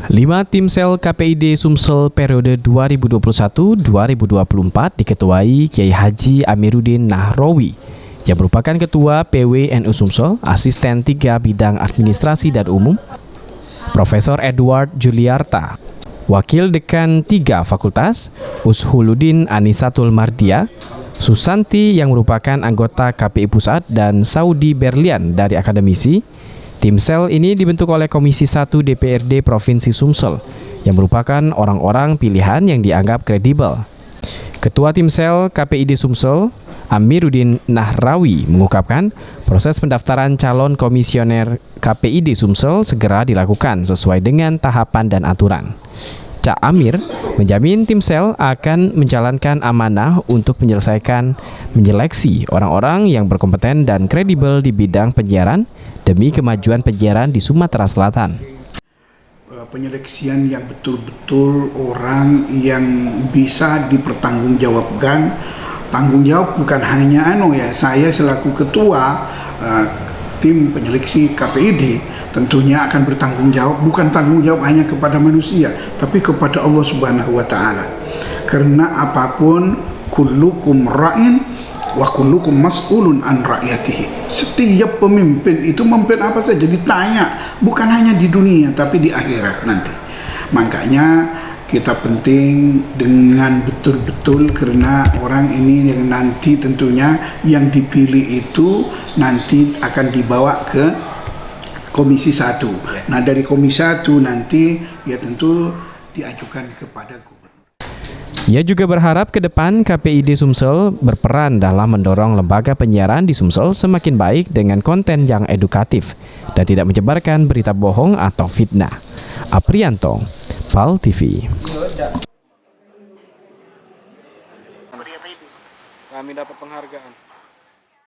5 tim sel KPID Sumsel periode 2021-2024 diketuai Kiai Haji Amiruddin Nahrawi yang merupakan Ketua PWNU Sumsel, Asisten 3 Bidang Administrasi dan Umum, Profesor Edward Juliarta, Wakil Dekan 3 Fakultas, Ushuluddin Anisatul Mardia, Susanti yang merupakan anggota KPI Pusat, dan Saudi Berlian dari akademisi. Tim sel ini dibentuk oleh Komisi 1 DPRD Provinsi Sumsel yang merupakan orang-orang pilihan yang dianggap kredibel. Ketua Tim sel KPID Sumsel, Amiruddin Nahrawi, mengungkapkan proses pendaftaran calon komisioner KPID Sumsel segera dilakukan sesuai dengan tahapan dan aturan. Cak Amir menjamin tim sel akan menjalankan amanah untuk menyeleksi orang-orang yang berkompeten dan kredibel di bidang penyiaran demi kemajuan penyiaran di Sumatera Selatan. Penyeleksian yang betul-betul orang yang bisa dipertanggungjawabkan. Tanggung jawab bukan hanya saya selaku ketua tim penyeleksi KPID tentunya akan bertanggung jawab, bukan tanggung jawab hanya kepada manusia, tapi kepada Allah Subhanahu wa Ta'ala. Karena apapun, kullukum ra'in wa kullukum mas'ulun an ra'yatihi. Setiap pemimpin itu memimpin apa saja ditanya, bukan hanya di dunia tapi di akhirat nanti. Makanya kita penting dengan betul-betul, karena orang ini yang nanti tentunya yang dipilih itu nanti akan dibawa ke Komisi 1. Nah, dari Komisi 1 nanti ya tentu diajukan kepada gubernur. Ia juga berharap ke depan KPID Sumsel berperan dalam mendorong lembaga penyiaran di Sumsel semakin baik dengan konten yang edukatif dan tidak menyebarkan berita bohong atau fitnah. Aprianto, PAL TV. Kami dapat penghargaan.